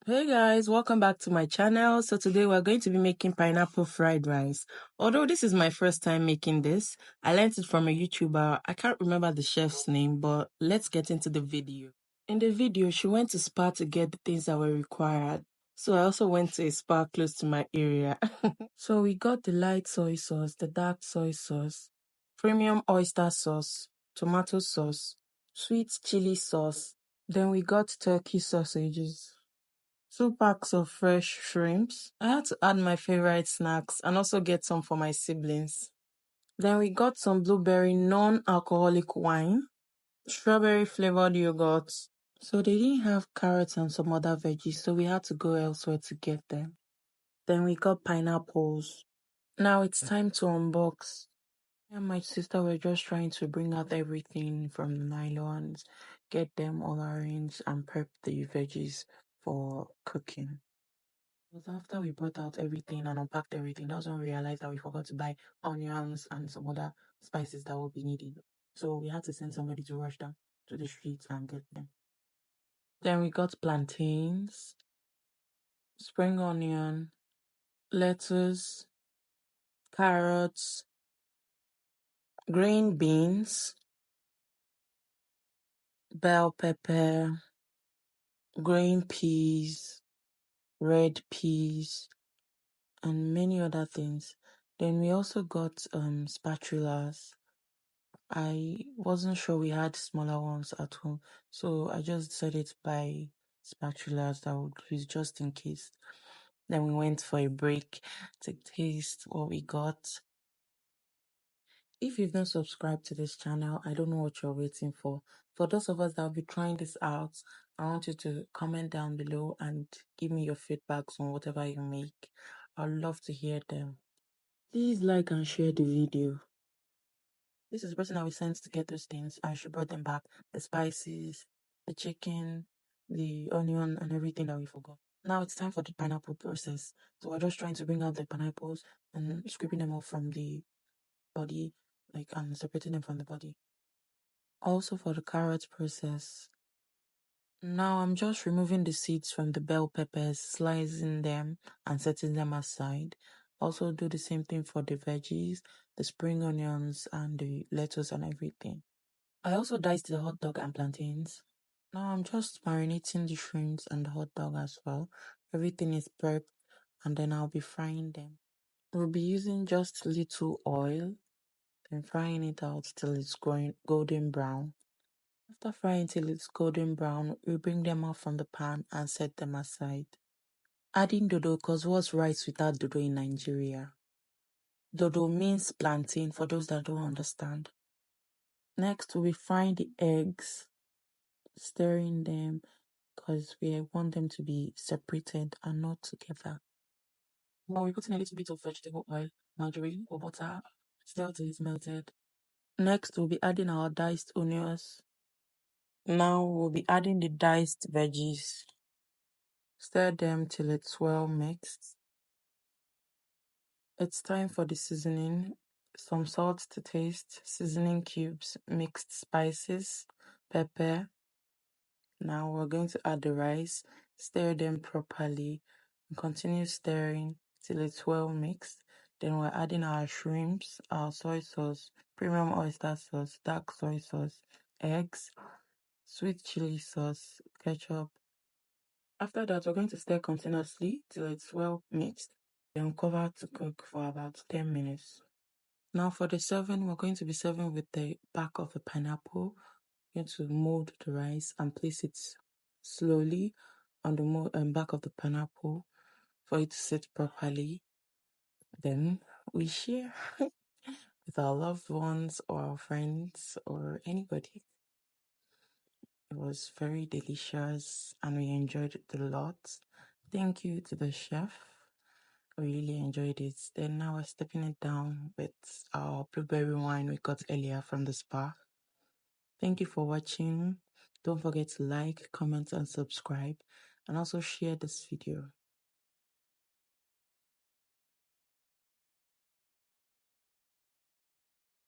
Hey guys, welcome back to my channel. So today we're going to be making pineapple fried rice. Although this is my first time making this, I learned it from a YouTuber. I can't remember the chef's name, but let's get into the video. In the video, she went to Spa to get the things that were required. So I also went to a spa close to my area. So we got the light soy sauce, the dark soy sauce, premium oyster sauce, tomato sauce, sweet chili sauce. Then we got turkey sausages. 2 packs of fresh shrimps. I had to add my favorite snacks and also get some for my siblings. Then we got some blueberry non-alcoholic wine, strawberry flavored yogurt. So they didn't have carrots and some other veggies, so we had to go elsewhere to get them. Then we got pineapples. Now it's time to unbox. Me and my sister were just trying to bring out everything from the nylons, get them all arranged and prep the veggies for cooking. It was after we brought out everything and unpacked everything, that's when we realized that we forgot to buy onions and some other spices that would be needed. So we had to send somebody to rush down to the streets and get them. Then we got plantains, spring onion, lettuce, carrots, green beans, bell pepper, green peas, red peas, and many other things. Then we also got spatulas. I wasn't sure we had smaller ones at home, so I just decided to buy spatulas that would use just in case. Then we went for a break to taste what we got. If you've not subscribed to this channel, I don't know what you're waiting for. For those of us that will be trying this out, I want you to comment down below and give me your feedbacks on whatever you make. I'd love to hear them. Please like and share the video. This is the person that we sent to get those things, and she brought them back. The spices, the chicken, the onion, and everything that we forgot. Now it's time for the pineapple process. So we're just trying to bring out the pineapples and scraping them off from the body, and separating them from the body. Also for the carrot process. Now I'm just removing the seeds from the bell peppers, slicing them and setting them aside. Also do the same thing for the veggies, the spring onions and the lettuce and everything. I also diced the hot dog and plantains. Now I'm just marinating the shrimps and the hot dog as well. Everything is prepped and then I'll be frying them. We'll be using just little oil, then frying it out till it's going golden brown. After frying till it's golden brown, we bring them out from the pan and set them aside. Adding dodo, cause what's rice without dodo in Nigeria? Dodo means plantain for those that don't understand. Next, we'll be frying the eggs, stirring them because we want them to be separated and not together. Now we're putting a little bit of vegetable oil, margarine or butter, stir till it's melted. Next, we'll be adding our diced onions. Now we'll be adding the diced veggies. Stir them till it's well mixed. It's time for the seasoning. Some salt to taste, seasoning cubes, mixed spices, pepper. Now we're going to add the rice, stir them properly, and continue stirring till it's well mixed. Then we're adding our shrimps, our soy sauce, premium oyster sauce, dark soy sauce, eggs, sweet chili sauce, ketchup. After that, we're going to stir continuously till it's well mixed. Then cover to cook for about 10 minutes. Now for the serving, we're going to be serving with the back of a pineapple. We're going to mold the rice and place it slowly on the back of the pineapple for it to sit properly. Then we share with our loved ones or our friends or anybody. It was very delicious and we enjoyed it a lot. Thank you to the chef. I really enjoyed it. Then now we're stepping it down with our blueberry wine we got earlier from the spa. Thank you for watching. Don't forget to like, comment, and subscribe, and also share this video.